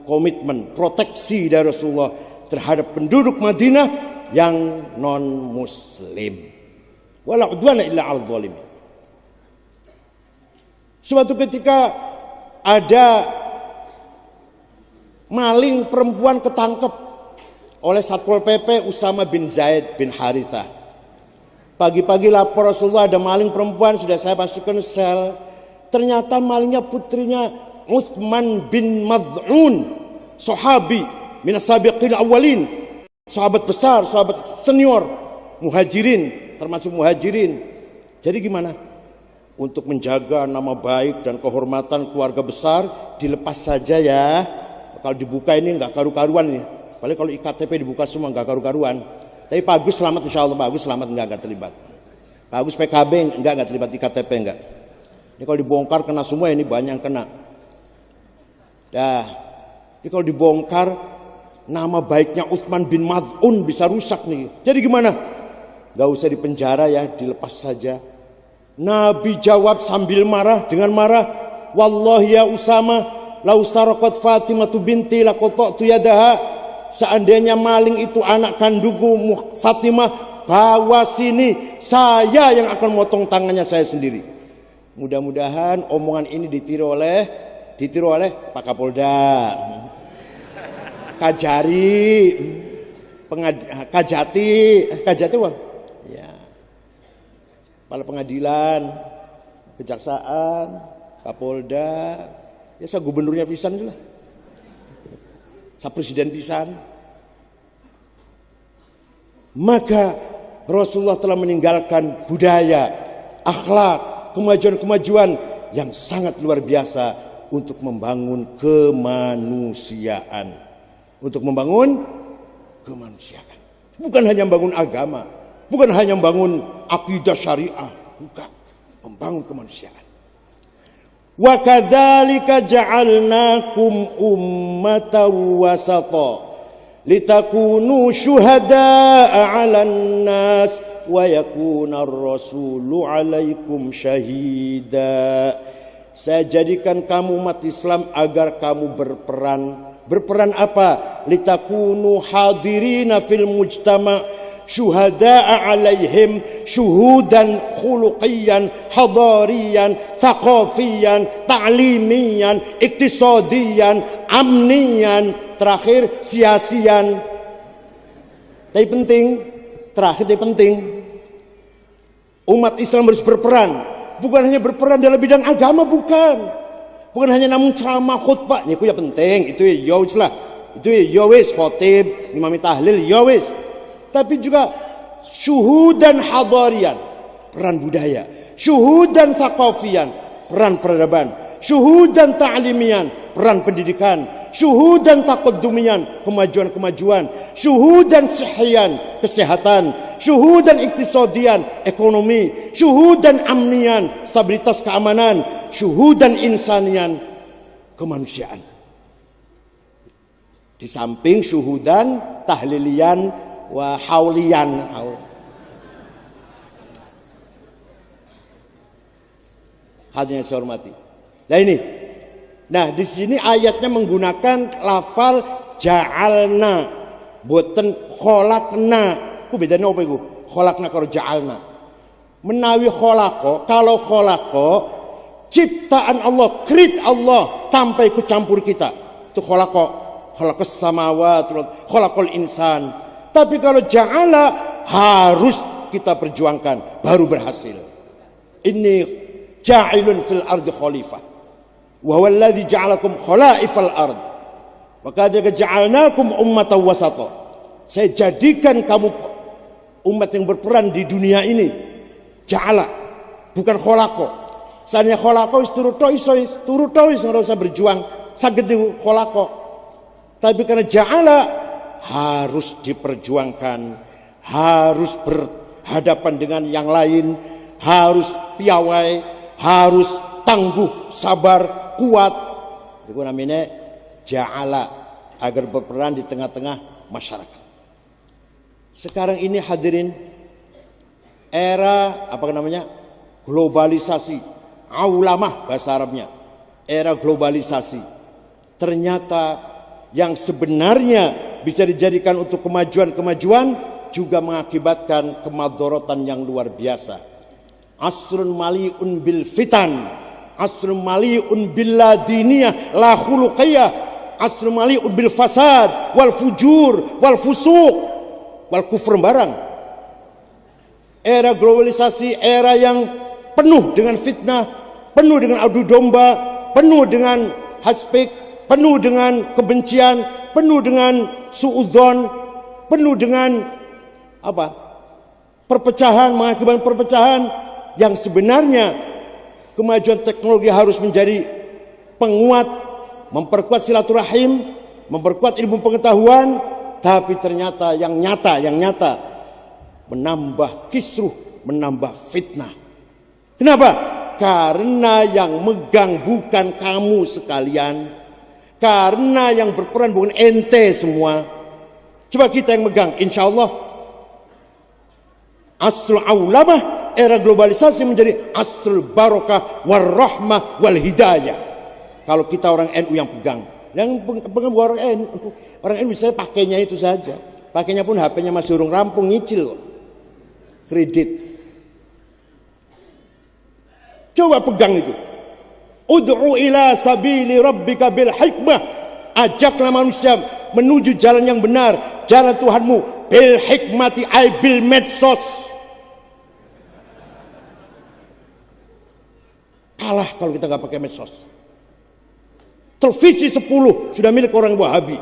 komitmen proteksi dari Rasulullah terhadap penduduk Madinah yang non muslim. Wala udwana illa 'alal zalimin. Suatu ketika ada maling perempuan ketangkep oleh Satpol PP Usama bin Zaid bin Harithah. Pagi-pagi lapor Rasulullah ada maling perempuan, sudah saya masukkan sel. Ternyata malingnya putrinya Uthman bin Mad'un, sahabi minas sabiqil awwalin, sahabat besar, sahabat senior, muhajirin, termasuk muhajirin. Jadi gimana? Untuk menjaga nama baik dan kehormatan keluarga besar, dilepas saja ya. Kalau dibuka ini nggak karu-karuan nih. Paling kalau IKTP dibuka semua nggak karu-karuan. Tapi Pak Agus selamat, insya Allah Pak Agus selamat, nggak terlibat. Pak Agus PKB nggak terlibat, IKTP nggak. Ini kalau dibongkar kena semua, ini banyak yang kena. Dah, ini kalau dibongkar nama baiknya Uthman bin Mad'un bisa rusak nih. Jadi gimana? Gak usah dipenjara ya, dilepas saja. Nabi jawab sambil marah, dengan marah, wallahi ya Usama, lau saraqat Fatimatu binti laqata'tu yadaha. Seandainya maling itu anak kandungku Fatimah, bawa sini, saya yang akan motong tangannya saya sendiri. Mudah-mudahan omongan ini ditiru oleh Pak Kapolda, Kajari, Kajati wah. Ya. Kepala pengadilan, kejaksaan, Kapolda, ya saya gubernurnya pisan lah. Saya presiden pisan. Maka Rasulullah telah meninggalkan budaya, akhlak, kemajuan-kemajuan yang sangat luar biasa untuk membangun kemanusiaan. Untuk membangun kemanusiaan. Bukan hanya membangun agama, bukan hanya membangun akidah syariah, bukan, membangun kemanusiaan. Wa kadzalika ja'alnakum ummatan wasata litakunu syuhada'a 'alan nas wa yakuna ar-rasulu 'alaikum syahida. Saya jadikan kamu umat Islam agar kamu berperan. Berperan apa? Litakunu hadirina fil mujtama' syuhada'a 'alaihim syuhudan khuluqiyan hadariyan thaqafiyan ta'limiyan iktisadiyan amniyan, terakhir siasian. Tapi penting, terakhir tapi penting, umat Islam harus berperan. Bukan hanya berperan dalam bidang agama, bukan hanya namun ceramah khutbah niku ya penting, itu ya wis lah, itu ya wis khotib imam tahlil ya wis. Tapi juga syuhudan hadarian, peran budaya, syuhudan thaqafiyan, peran peradaban, syuhudan ta'limian, peran pendidikan, syuhudan taqaddumian, kemajuan-kemajuan, syuhudan sihhiyan, kesehatan, syuhudan iktisadian, ekonomi, syuhudan amnian, stabilitas keamanan, syuhudan insanian, kemanusiaan. Di samping syuhudan tahlilian wa haulian. Hadirin saya hormati. Nah ini. Nah, di sini ayatnya menggunakan lafal ja'alna, boten kholakna. Ku bedanya apa itu? Kholakna karo ja'alna. Menawi kholako, kalau kholako ciptaan Allah, create Allah tanpa ikut campur kita. Itu kholako, kholakos samawat, kholakol insan. Tapi kalau ja'ala harus kita perjuangkan baru berhasil. Ini ja'ilun fil ardi khalifah. Wa huwa alladzi ja'alakum khalaifal ard. Wa kadzalika ja'alnakum ummatan wasata. Saya jadikan kamu umat yang berperan di dunia ini. Ja'ala, bukan kholako. Seandainya kholako wis turu wis ora usah berjuang, saged kholako. Tapi karena ja'ala harus diperjuangkan, harus berhadapan dengan yang lain, harus piawai, harus tangguh, sabar, kuat. Itu namanya ja'ala, agar berperan di tengah-tengah masyarakat. Sekarang ini hadirin, era apa namanya? Globalisasi, aulamah bahasa Arabnya. Era globalisasi. Ternyata yang sebenarnya bisa dijadikan untuk kemajuan-kemajuan juga mengakibatkan kemadharatan yang luar biasa. Asrun mali'un bil fitan, asrun mali'un bil ladiniyah la khuluqiyah, asrun mali'un bil fasad wal fujur wal fusuq wal kufr barang. Era globalisasi, era yang penuh dengan fitnah, penuh dengan adu domba, penuh dengan haspik, penuh dengan kebencian, penuh dengan suudzon, penuh dengan perpecahan, mengakibatkan perpecahan yang sebenarnya kemajuan teknologi harus menjadi penguat, memperkuat silaturahim, memperkuat ilmu pengetahuan, tapi ternyata yang nyata menambah kisruh, menambah fitnah. Kenapa? Karena yang megang bukan kamu sekalian, karena yang berperan bukan ente semua. Coba kita yang megang, insya Allah asrul aulamah, era globalisasi menjadi asrul barokah warahmah wal hidayah. Kalau kita orang NU yang pegang, yang pegang orang NU, orang NU misalnya pakainya itu saja, pakainya pun HP-nya masih urung rampung, nyicil kok, kredit. Coba pegang itu. Ud'u ila sabili rabbika bil hikmah, ajaklah manusia menuju jalan yang benar, jalan Tuhanmu bil hikmati ay bil medsos. Kalah kalau kita nggak pakai medsos. Televisi 10 sudah milik orang Wahabi.